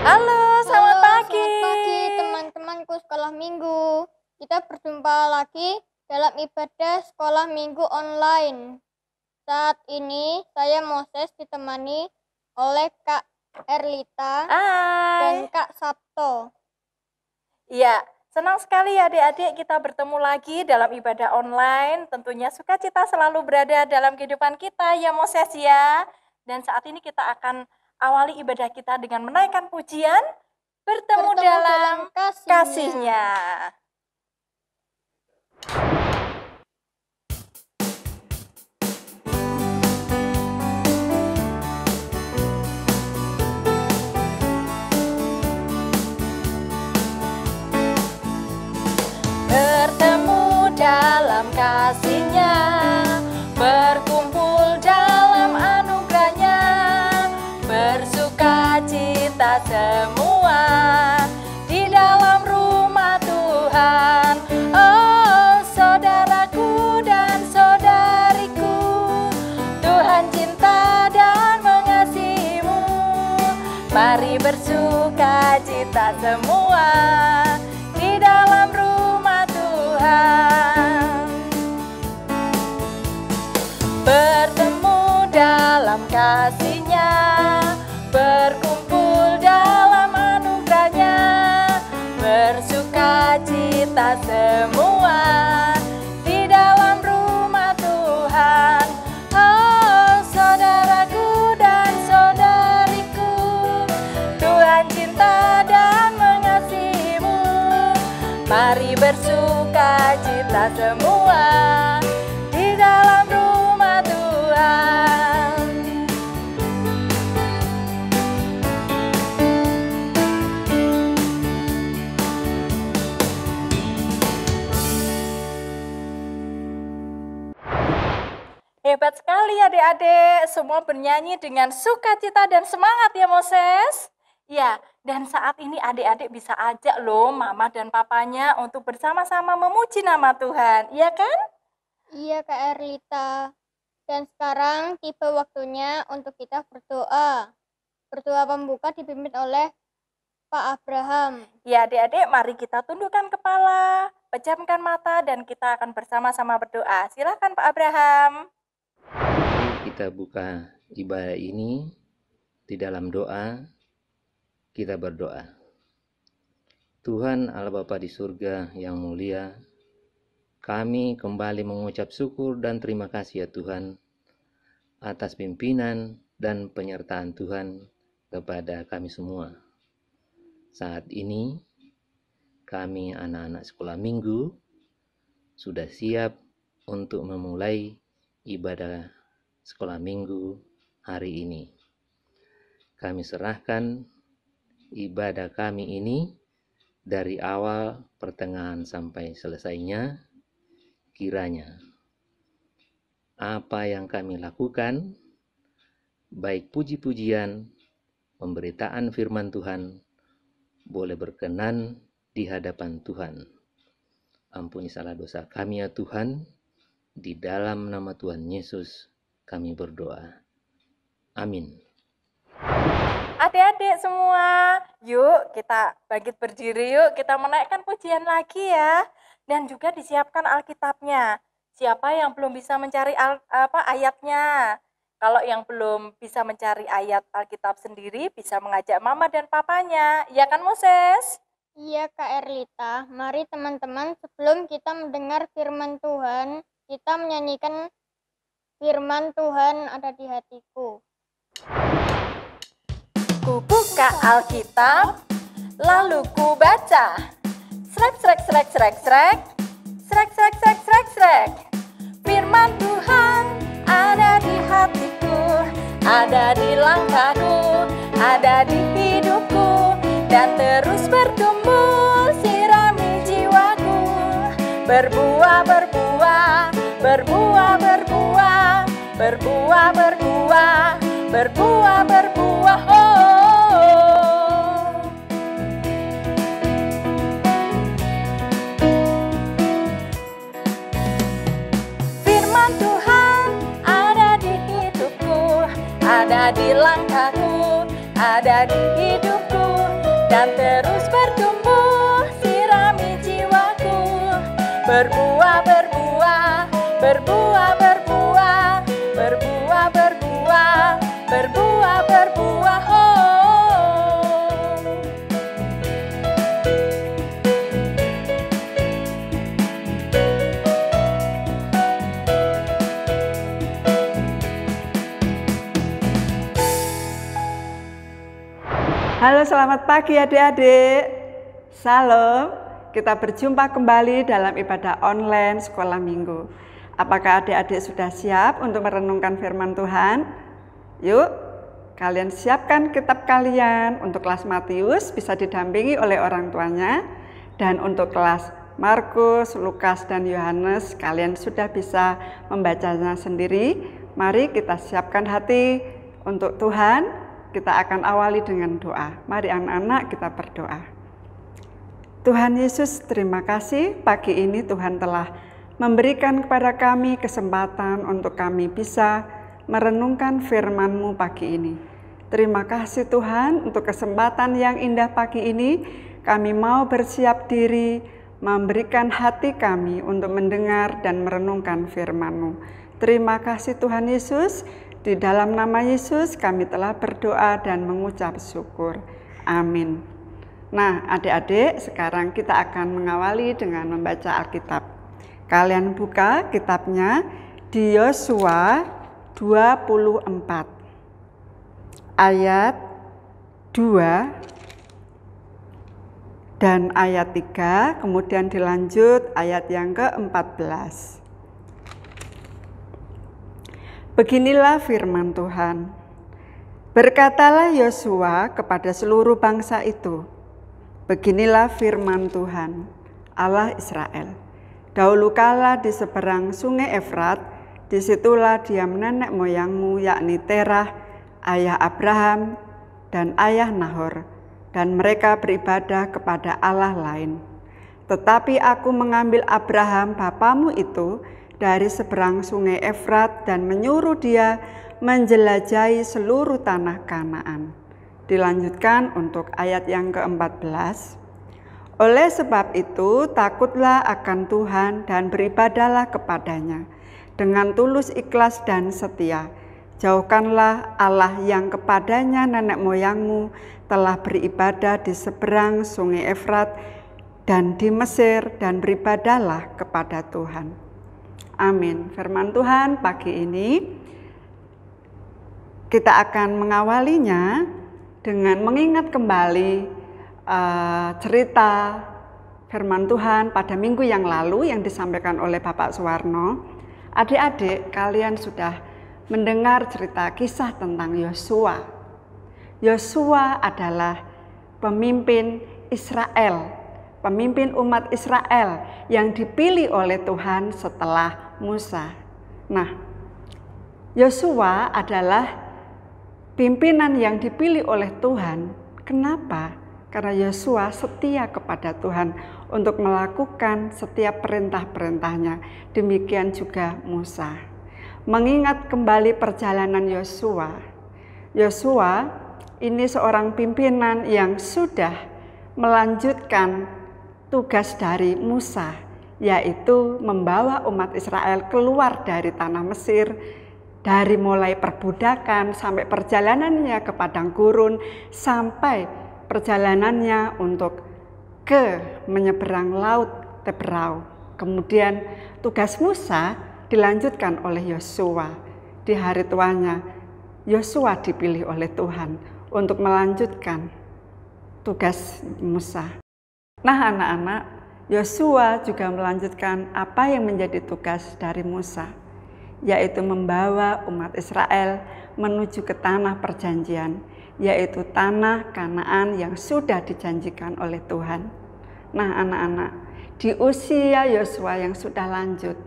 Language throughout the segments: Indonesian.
Halo, selamat pagi. Selamat pagi teman-temanku sekolah minggu. Kita berjumpa lagi dalam ibadah sekolah minggu online. Saat ini saya Moses ditemani oleh Kak Erlita dan Hai. Kak Sabto. Iya, senang sekali ya adik-adik kita bertemu lagi dalam ibadah online. Tentunya sukacita selalu berada dalam kehidupan kita ya Moses ya. Dan saat ini kita akan awali ibadah kita dengan menaikkan pujian, bertemu dalam kasihnya. Bertemu dalam kasihnya, berkumpul dalam anugerahnya, bersuka cita semua di dalam rumah Tuhan. Oh saudaraku dan saudariku, Tuhan cinta dan mengasihimu. Mari bersuka cita semua di dalam rumah Tuhan. Bertemu dalam kasihnya, berkumpul dalam anugerahnya, bersuka cita semua di dalam rumah Tuhan. Oh saudaraku dan saudariku, Tuhan cinta dan mengasihimu. Mari bersuka cita semua di dalam rumah Tuhan. Hebat sekali adik-adik, semua bernyanyi dengan sukacita dan semangat ya Moses. Ya, dan saat ini adik-adik bisa ajak loh mama dan papanya untuk bersama-sama memuji nama Tuhan, iya kan? Iya Kak Erlita. Dan sekarang tiba waktunya untuk kita berdoa. Berdoa pembuka dipimpin oleh Pak Abraham. Ya adik-adik, mari kita tundukkan kepala, pejamkan mata dan kita akan bersama-sama berdoa. Silakan Pak Abraham. Mari kita buka ibadah ini di dalam doa. Kita berdoa. Tuhan Allah Bapa di surga yang mulia, kami kembali mengucap syukur dan terima kasih ya Tuhan atas pimpinan dan penyertaan Tuhan kepada kami semua. Saat ini kami anak-anak sekolah minggu sudah siap untuk memulai ibadah sekolah minggu hari ini. Kami serahkan ibadah kami ini dari awal, pertengahan sampai selesainya. Kiranya apa yang kami lakukan, baik puji-pujian, pemberitaan firman Tuhan, boleh berkenan di hadapan Tuhan. Ampuni salah dosa kami ya Tuhan, di dalam nama Tuhan Yesus kami berdoa. Amin. Adik-adik semua, yuk kita bangkit berdiri, yuk kita menaikkan pujian lagi ya. Dan juga disiapkan Alkitabnya. Siapa yang belum bisa mencari ayatnya? Kalau yang belum bisa mencari ayat Alkitab sendiri, bisa mengajak mama dan papanya. Ya kan Moses? Iya Kak Erlita. Mari teman-teman sebelum kita mendengar firman Tuhan, kita menyanyikan firman Tuhan ada di hatiku. Ku buka Alkitab, lalu ku baca. Srek, srek, srek, srek, srek. Srek, srek, srek, srek, srek. Firman Tuhan ada di hatiku, ada di langkahku, ada di hidupku, dan terus bertumbuh sirami jiwaku. Berbuah, berbuah, berbuah, berbuah, berbuah, berbuah, berbuah, berbuah, Firman Tuhan ada di hidupku, ada di langkahku, ada di hidupku, dan terus bertumbuh, sirami jiwaku, berbuah, berbuah, berbuah, berbuah, berbuah, berbuah, berbuah, berbuah, oh. Halo, selamat pagi adik-adik. Salam, kita berjumpa kembali dalam ibadah online sekolah minggu. Apakah adik-adik sudah siap untuk merenungkan firman Tuhan? Yuk, kalian siapkan kitab kalian. Untuk kelas Matius bisa didampingi oleh orang tuanya. Dan untuk kelas Markus, Lukas, dan Yohanes, kalian sudah bisa membacanya sendiri. Mari kita siapkan hati untuk Tuhan. Kita akan awali dengan doa. Mari anak-anak kita berdoa. Tuhan Yesus, terima kasih pagi ini Tuhan telah memberikan kepada kami kesempatan untuk kami bisa merenungkan firman-Mu pagi ini. Terima kasih Tuhan untuk kesempatan yang indah pagi ini. Kami mau bersiap diri, memberikan hati kami untuk mendengar dan merenungkan firman-Mu. Terima kasih Tuhan Yesus. Di dalam nama Yesus kami telah berdoa dan mengucap syukur. Amin. Nah, adik-adik, sekarang kita akan mengawali dengan membaca Alkitab. Kalian buka kitabnya di Yosua 24 ayat 2 dan ayat 3, kemudian dilanjut ayat yang ke-14. Beginilah firman Tuhan. Berkatalah Yosua kepada seluruh bangsa itu, beginilah firman Tuhan, Allah Israel. Dahulu kala di seberang sungai Efrat, disitulah diam nenek moyangmu, yakni Terah, ayah Abraham, dan ayah Nahor, dan mereka beribadah kepada Allah lain. Tetapi aku mengambil Abraham bapamu itu dari seberang sungai Efrat dan menyuruh dia menjelajahi seluruh tanah Kanaan. Dilanjutkan untuk ayat yang ke-14. Oleh sebab itu takutlah akan Tuhan dan beribadahlah kepadanya dengan tulus ikhlas dan setia. Jauhkanlah Allah yang kepadanya nenek moyangmu telah beribadah di seberang sungai Efrat dan di Mesir, dan beribadahlah kepada Tuhan. Amin. Firman Tuhan pagi ini kita akan mengawalinya dengan mengingat kembali cerita firman Tuhan pada minggu yang lalu yang disampaikan oleh Bapak Suwarno. Adik-adik, kalian sudah mendengar cerita kisah tentang Yosua. Yosua adalah pemimpin Israel, pemimpin umat Israel yang dipilih oleh Tuhan setelah Musa. Nah, Yosua adalah pimpinan yang dipilih oleh Tuhan. Kenapa? Karena Yosua setia kepada Tuhan untuk melakukan setiap perintah-perintahnya. Demikian juga Musa. Mengingat kembali perjalanan Yosua. Yosua ini seorang pimpinan yang sudah melanjutkan tugas dari Musa, yaitu membawa umat Israel keluar dari tanah Mesir, dari mulai perbudakan sampai perjalanannya ke padang gurun, sampai perjalanannya untuk ke menyeberang laut Teberau. Kemudian tugas Musa dilanjutkan oleh Yosua. Di hari tuanya, Yosua dipilih oleh Tuhan untuk melanjutkan tugas Musa. Nah anak-anak, Yosua juga melanjutkan apa yang menjadi tugas dari Musa, yaitu membawa umat Israel menuju ke tanah perjanjian, yaitu tanah Kanaan yang sudah dijanjikan oleh Tuhan. Nah anak-anak, di usia Yosua yang sudah lanjut,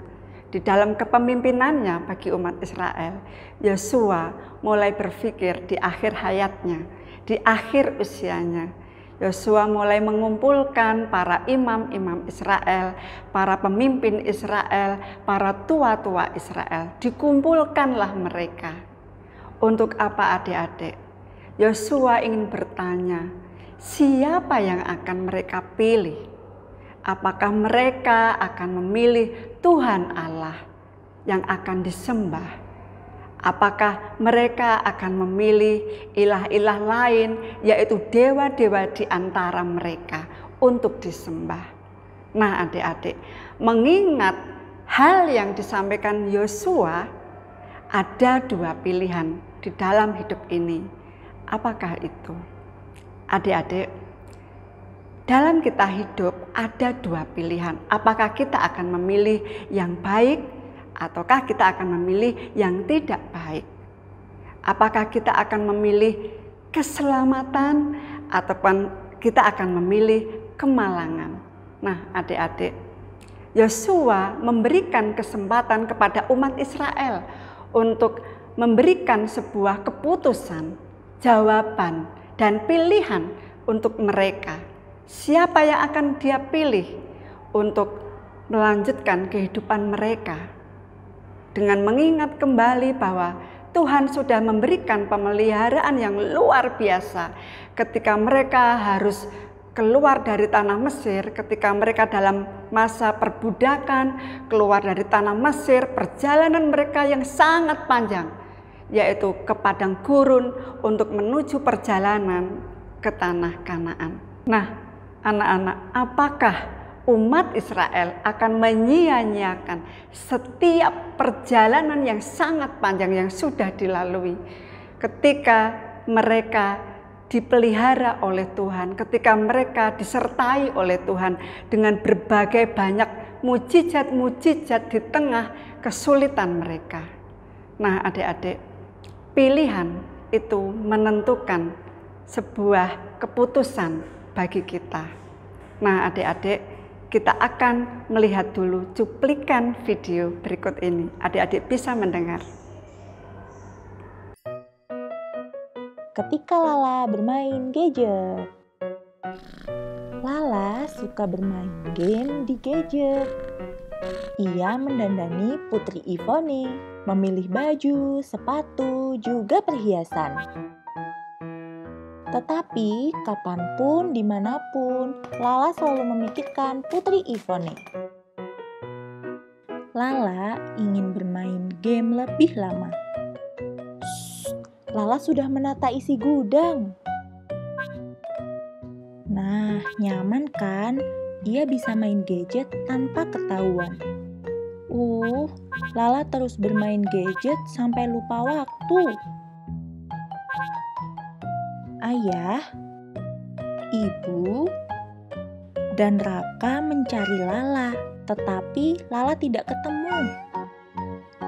di dalam kepemimpinannya bagi umat Israel, Yosua mulai berpikir di akhir hayatnya, di akhir usianya, Yosua mulai mengumpulkan para imam-imam Israel, para pemimpin Israel, para tua-tua Israel. Dikumpulkanlah mereka. Untuk apa adik-adik? Yosua ingin bertanya, siapa yang akan mereka pilih? Apakah mereka akan memilih Tuhan Allah yang akan disembah? Apakah mereka akan memilih ilah-ilah lain, yaitu dewa-dewa di antara mereka untuk disembah? Nah adik-adik, mengingat hal yang disampaikan Yosua, ada dua pilihan di dalam hidup ini. Apakah itu? Adik-adik, dalam kita hidup ada dua pilihan. Apakah kita akan memilih yang baik ataukah kita akan memilih yang tidak baik? Apakah kita akan memilih keselamatan ataupun kita akan memilih kemalangan? Nah, adik-adik, Yosua memberikan kesempatan kepada umat Israel untuk memberikan sebuah keputusan, jawaban, dan pilihan untuk mereka. Siapa yang akan dia pilih untuk melanjutkan kehidupan mereka? Dengan mengingat kembali bahwa Tuhan sudah memberikan pemeliharaan yang luar biasa ketika mereka harus keluar dari tanah Mesir, ketika mereka dalam masa perbudakan, keluar dari tanah Mesir, perjalanan mereka yang sangat panjang, yaitu ke padang gurun untuk menuju perjalanan ke tanah Kanaan. Nah, anak-anak, apakah umat Israel akan menyia-nyiakan setiap perjalanan yang sangat panjang yang sudah dilalui ketika mereka dipelihara oleh Tuhan, ketika mereka disertai oleh Tuhan dengan berbagai banyak mujizat-mujizat di tengah kesulitan mereka? Nah adik-adik, pilihan itu menentukan sebuah keputusan bagi kita. Nah adik-adik, kita akan melihat dulu cuplikan video berikut ini. Adik-adik bisa mendengar. Ketika Lala bermain gadget. Lala suka bermain game di gadget. Ia mendandani Putri Ivone, memilih baju, sepatu, juga perhiasan. Tetapi kapanpun, dimanapun, Lala selalu memikirkan Putri Ivone. Lala ingin bermain game lebih lama. Lala sudah menata isi gudang. Nah, nyaman kan? Ia bisa main gadget tanpa ketahuan. Lala terus bermain gadget sampai lupa waktu. Ayah, ibu, dan Raka mencari Lala, tetapi Lala tidak ketemu.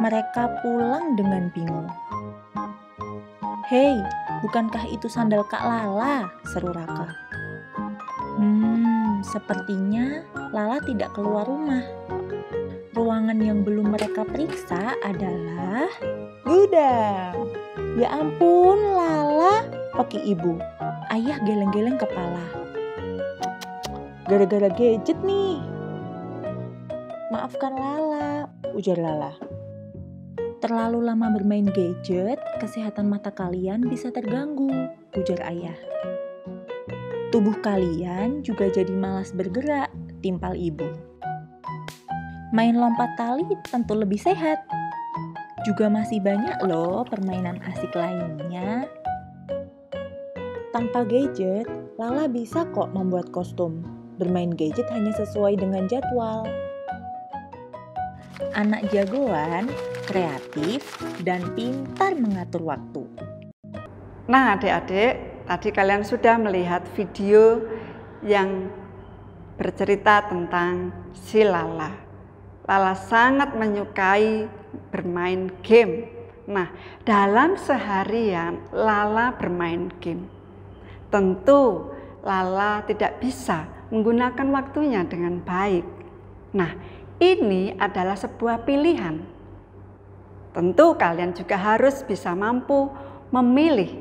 Mereka pulang dengan bingung. "Hei, bukankah itu sandal Kak Lala?" seru Raka. Sepertinya Lala tidak keluar rumah. Ruangan yang belum mereka periksa adalah gudang. Ya ampun, Lala, pakai ibu. Ayah geleng-geleng kepala. Gara-gara gadget nih. Maafkan Lala, ujar Lala. Terlalu lama bermain gadget, kesehatan mata kalian bisa terganggu, ujar ayah. Tubuh kalian juga jadi malas bergerak, timpal ibu. Main lompat tali tentu lebih sehat. Juga masih banyak loh permainan asik lainnya. Tanpa gadget, Lala bisa kok membuat kostum. Bermain gadget hanya sesuai dengan jadwal. Anak jagoan, kreatif, dan pintar mengatur waktu. Nah adik-adik, tadi kalian sudah melihat video yang bercerita tentang si Lala. Lala sangat menyukai bermain game. Nah, dalam seharian Lala bermain game. Tentu Lala tidak bisa menggunakan waktunya dengan baik. Nah, ini adalah sebuah pilihan. Tentu kalian juga harus bisa mampu memilih.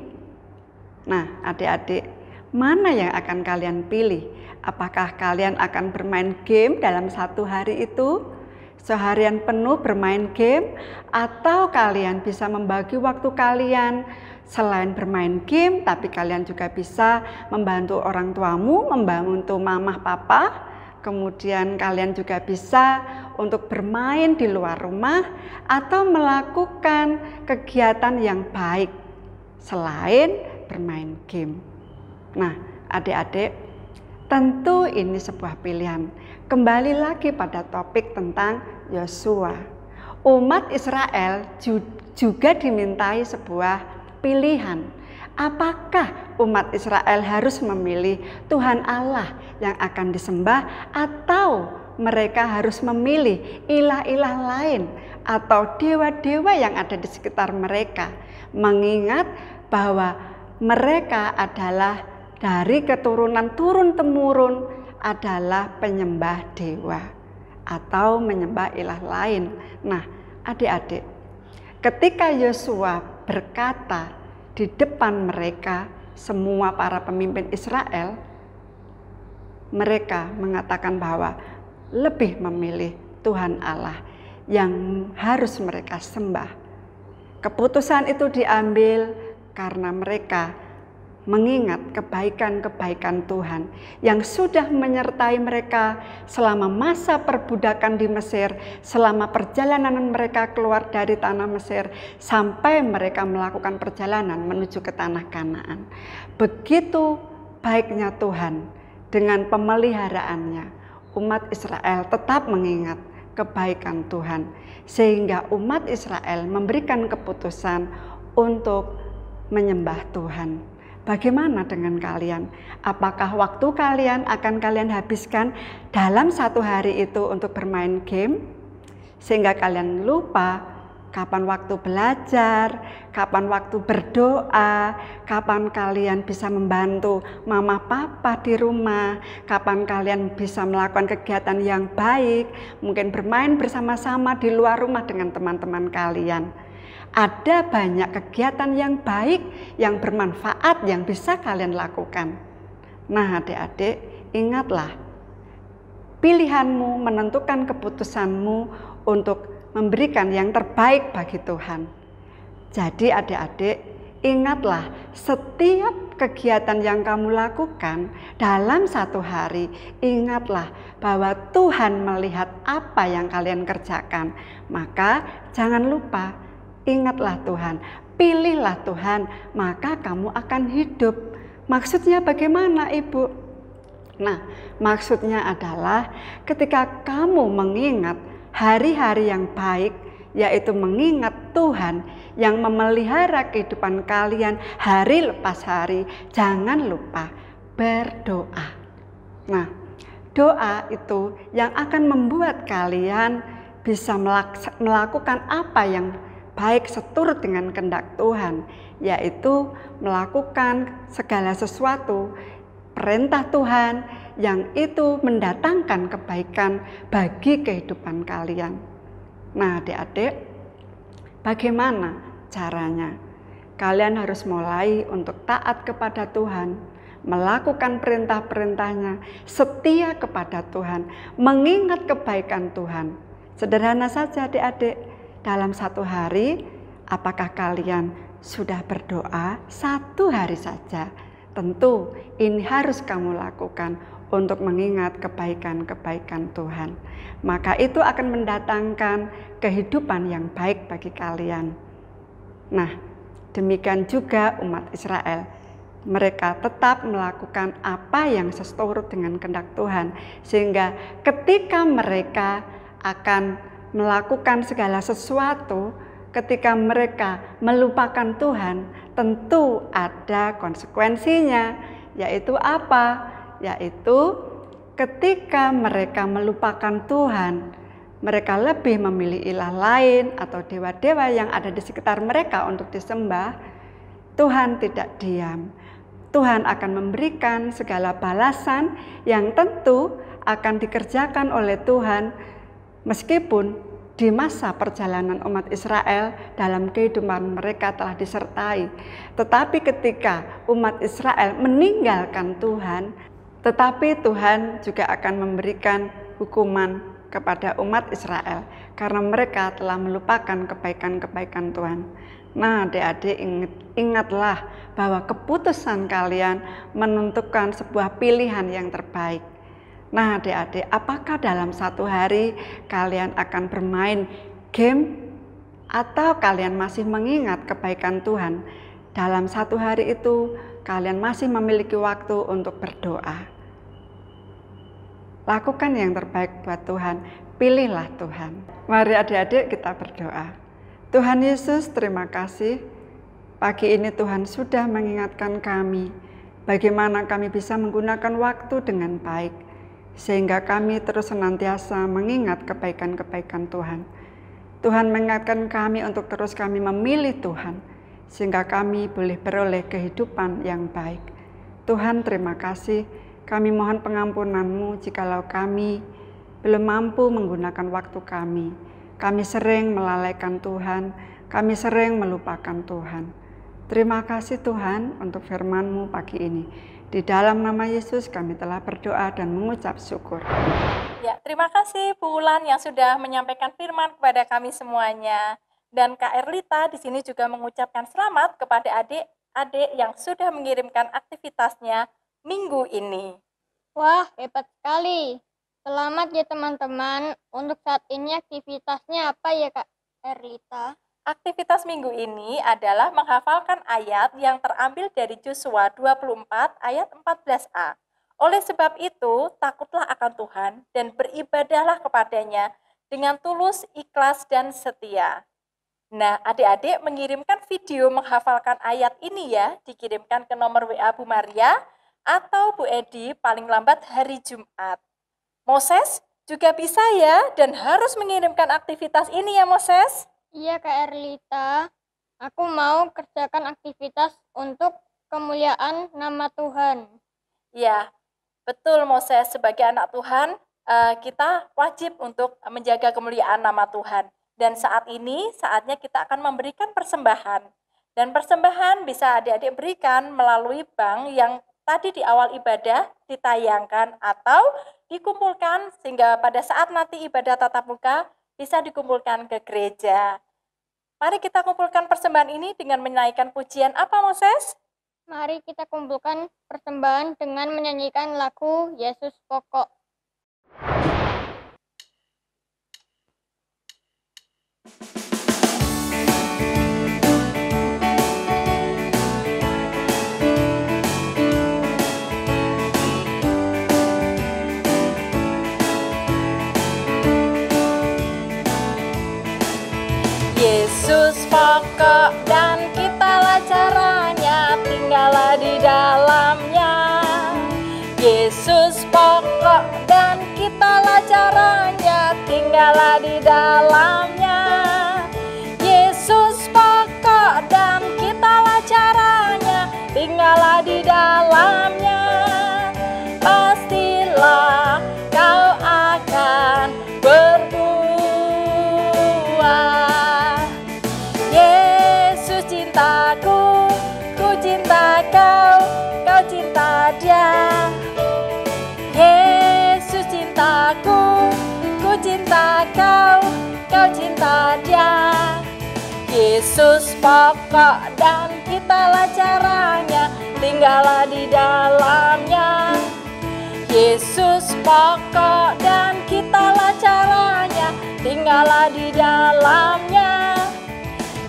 Nah, adik-adik, mana yang akan kalian pilih? Apakah kalian akan bermain game dalam satu hari itu? Seharian penuh bermain game? Atau kalian bisa membagi waktu kalian selain bermain game, tapi kalian juga bisa membantu orang tuamu, membantu mamah papa. Kemudian kalian juga bisa untuk bermain di luar rumah atau melakukan kegiatan yang baik selain bermain game. Nah, adik-adik, tentu ini sebuah pilihan. Kembali lagi pada topik tentang Yosua. Umat Israel juga dimintai sebuah pilihan. Apakah umat Israel harus memilih Tuhan Allah yang akan disembah, atau mereka harus memilih ilah-ilah lain atau dewa-dewa yang ada di sekitar mereka, mengingat bahwa mereka adalah dari keturunan turun-temurun adalah penyembah dewa atau menyembah ilah lain. Nah, adik-adik, ketika Yosua berkata di depan mereka, semua para pemimpin Israel, mereka mengatakan bahwa lebih memilih Tuhan Allah yang harus mereka sembah. Keputusan itu diambil karena mereka mengingat kebaikan-kebaikan Tuhan yang sudah menyertai mereka selama masa perbudakan di Mesir, selama perjalanan mereka keluar dari tanah Mesir, sampai mereka melakukan perjalanan menuju ke tanah Kanaan. Begitu baiknya Tuhan dengan pemeliharaannya, umat Israel tetap mengingat kebaikan Tuhan, sehingga umat Israel memberikan keputusan untuk menyembah Tuhan. Bagaimana dengan kalian? Apakah waktu kalian akan kalian habiskan dalam satu hari itu untuk bermain game, sehingga kalian lupa kapan waktu belajar, kapan waktu berdoa, kapan kalian bisa membantu mama papa di rumah, kapan kalian bisa melakukan kegiatan yang baik, mungkin bermain bersama-sama di luar rumah dengan teman-teman kalian. Ada banyak kegiatan yang baik, yang bermanfaat yang bisa kalian lakukan. Nah, adik-adik, ingatlah, pilihanmu menentukan keputusanmu untuk memberikan yang terbaik bagi Tuhan. Jadi adik-adik, ingatlah, setiap kegiatan yang kamu lakukan dalam satu hari, ingatlah bahwa Tuhan melihat apa yang kalian kerjakan. Maka jangan lupa, ingatlah Tuhan, pilihlah Tuhan, maka kamu akan hidup. Maksudnya bagaimana, Ibu? Nah, maksudnya adalah ketika kamu mengingat hari-hari yang baik, yaitu mengingat Tuhan yang memelihara kehidupan kalian hari lepas hari, jangan lupa berdoa. Nah, doa itu yang akan membuat kalian bisa melakukan apa yang baik seturut dengan kehendak Tuhan, yaitu melakukan segala sesuatu perintah Tuhan yang itu mendatangkan kebaikan bagi kehidupan kalian. Nah, adik-adik, bagaimana caranya? Kalian harus mulai untuk taat kepada Tuhan, melakukan perintah-perintahnya, setia kepada Tuhan, mengingat kebaikan Tuhan. Sederhana saja, adik-adik. Dalam satu hari, apakah kalian sudah berdoa satu hari saja? Tentu ini harus kamu lakukan untuk mengingat kebaikan-kebaikan Tuhan. Maka itu akan mendatangkan kehidupan yang baik bagi kalian. Nah, demikian juga umat Israel. Mereka tetap melakukan apa yang seturut dengan kehendak Tuhan. Sehingga ketika mereka akan melakukan segala sesuatu, ketika mereka melupakan Tuhan, tentu ada konsekuensinya. Yaitu apa? Yaitu ketika mereka melupakan Tuhan, mereka lebih memilih ilah lain atau dewa-dewa yang ada di sekitar mereka untuk disembah. Tuhan tidak diam. Tuhan akan memberikan segala balasan yang tentu akan dikerjakan oleh Tuhan, meskipun di masa perjalanan umat Israel dalam kehidupan mereka telah disertai. Tetapi ketika umat Israel meninggalkan Tuhan, tetapi Tuhan juga akan memberikan hukuman kepada umat Israel karena mereka telah melupakan kebaikan-kebaikan Tuhan. Nah, adik-adik ingatlah bahwa keputusan kalian menentukan sebuah pilihan yang terbaik. Nah, adik-adik, apakah dalam satu hari kalian akan bermain game atau kalian masih mengingat kebaikan Tuhan? Dalam satu hari itu, kalian masih memiliki waktu untuk berdoa. Lakukan yang terbaik buat Tuhan, pilihlah Tuhan. Mari adik-adik kita berdoa. Tuhan Yesus, terima kasih. Pagi ini Tuhan sudah mengingatkan kami bagaimana kami bisa menggunakan waktu dengan baik, sehingga kami terus senantiasa mengingat kebaikan-kebaikan Tuhan. Tuhan mengingatkan kami untuk terus kami memilih Tuhan, sehingga kami boleh beroleh kehidupan yang baik. Tuhan, terima kasih. Kami mohon pengampunan-Mu jikalau kami belum mampu menggunakan waktu kami. Kami sering melalaikan Tuhan, kami sering melupakan Tuhan. Terima kasih Tuhan untuk firman-Mu pagi ini. Di dalam nama Yesus kami telah berdoa dan mengucap syukur. Ya, terima kasih Bu Ulan yang sudah menyampaikan firman kepada kami semuanya. Dan Kak Erlita di sini juga mengucapkan selamat kepada adik-adik yang sudah mengirimkan aktivitasnya minggu ini. Wah, hebat sekali. Selamat ya teman-teman. Untuk saat ini aktivitasnya apa ya Kak Erlita? Aktivitas minggu ini adalah menghafalkan ayat yang terambil dari Yosua 24 ayat 14a. Oleh sebab itu, takutlah akan Tuhan dan beribadahlah kepadanya dengan tulus, ikhlas, dan setia. Nah, adik-adik mengirimkan video menghafalkan ayat ini ya, dikirimkan ke nomor WA Bu Maria atau Bu Edi paling lambat hari Jumat. Moses juga bisa ya, dan harus mengirimkan aktivitas ini ya Moses. Iya Kak Erlita, aku mau kerjakan aktivitas untuk kemuliaan nama Tuhan. Ya, betul Moses, sebagai anak Tuhan, kita wajib untuk menjaga kemuliaan nama Tuhan. Dan saat ini, saatnya kita akan memberikan persembahan. Dan persembahan bisa adik-adik berikan melalui bank yang tadi di awal ibadah ditayangkan atau dikumpulkan sehingga pada saat nanti ibadah tatap muka bisa dikumpulkan ke gereja. Mari kita kumpulkan persembahan ini dengan menaikkan pujian apa Moses? Mari kita kumpulkan persembahan dengan menyanyikan lagu Yesus Pokok. Yesus pokok dan kitalah caranya, tinggallah di dalamnya. Yesus pokok dan kitalah caranya, tinggallah di dalamnya. Yesus pokok dan kitalah caranya, tinggallah di dalamnya. Pastilah kau akan berbuah. Yesus cintaku, ku cinta kau, kau cinta dia. Yesus cintaku, ku cinta kau, kau cinta dia. Yesus pokok dan kitalah caranya, tinggallah di dalamnya. Yesus pokok dan kitalah caranya, tinggallah di dalamnya.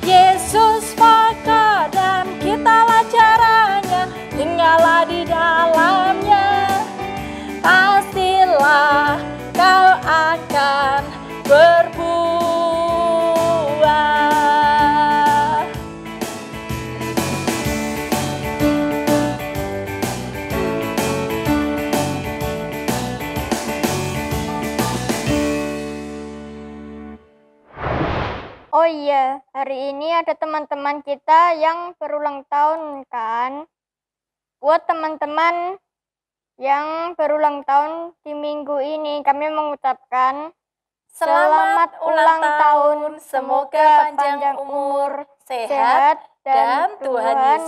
Yesus pokok dan kitalah caranya, tinggallah di dalamnya. Pastilah kau akan berbuah. Oh iya, hari ini ada teman-teman kita yang berulang tahun kan? Buat teman-teman yang berulang tahun di minggu ini, kami mengucapkan Selamat ulang tahun, semoga panjang umur, sehat, dan Tuhan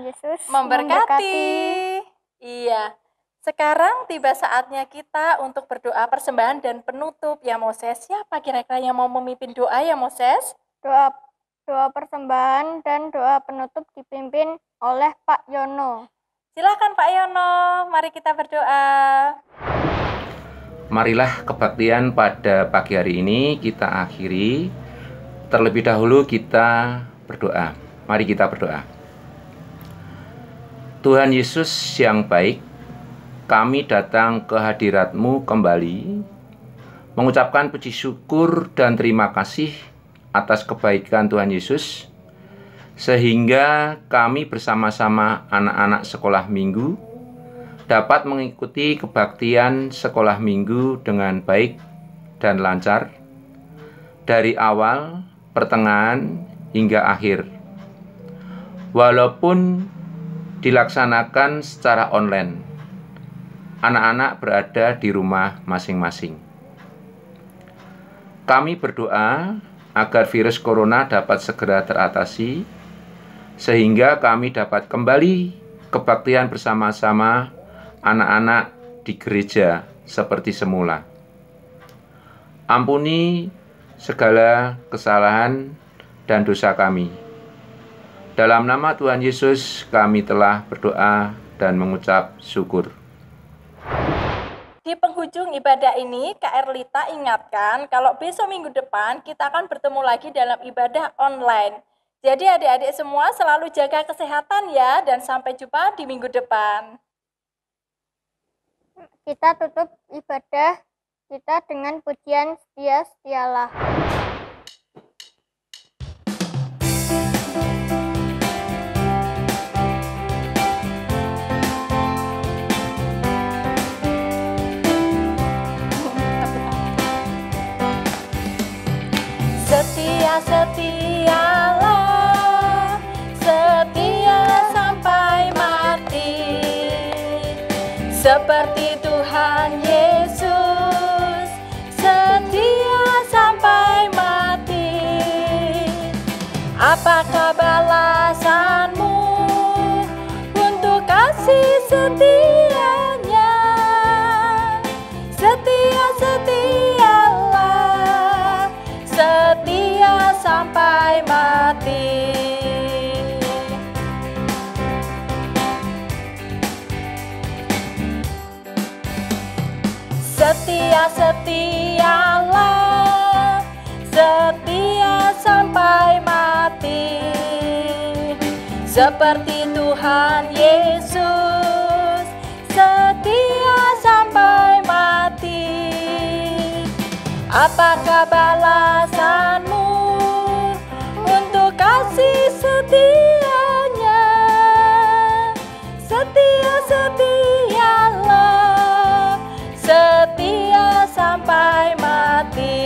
Yesus memberkati. Iya, sekarang tiba saatnya kita untuk berdoa persembahan dan penutup ya Moses. Siapa kira-kira yang mau memimpin doa ya Moses? Doa doa persembahan dan doa penutup dipimpin oleh Pak Yono. Silakan Pak Yono, mari kita berdoa. Marilah kebaktian pada pagi hari ini kita akhiri. Terlebih dahulu kita berdoa. Mari kita berdoa. Tuhan Yesus yang baik, kami datang ke hadirat-Mu kembali, mengucapkan puji syukur dan terima kasih atas kebaikan Tuhan Yesus, sehingga kami bersama-sama anak-anak sekolah minggu dapat mengikuti kebaktian sekolah minggu dengan baik dan lancar, dari awal, pertengahan, hingga akhir. Walaupun dilaksanakan secara online, anak-anak berada di rumah masing-masing. Kami berdoa agar virus corona dapat segera teratasi, sehingga kami dapat kembali kebaktian bersama-sama anak-anak di gereja seperti semula. Ampuni segala kesalahan dan dosa kami. Dalam nama Tuhan Yesus kami telah berdoa dan mengucap syukur. Di penghujung ibadah ini, Kak Erlita ingatkan kalau besok minggu depan kita akan bertemu lagi dalam ibadah online. Jadi adik-adik semua selalu jaga kesehatan ya, dan sampai jumpa di minggu depan. Kita tutup ibadah kita dengan pujian Setia-setialah. Setia-setialah, setia sampai mati, seperti Tuhan Yesus, setia sampai mati. Apakah balasanmu untuk kasih setianya? Setia-setialah, setia sampai mati. Setia-setialah, setia sampai mati, seperti Tuhan Yesus, setia sampai mati. Apakah balasanmu untuk kasih setianya? Setia-setialah, setia sampai mati.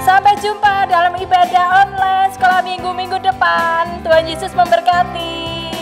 Sampai jumpa dalam ibadah online sekolah minggu depan. Tuhan Yesus memberkati.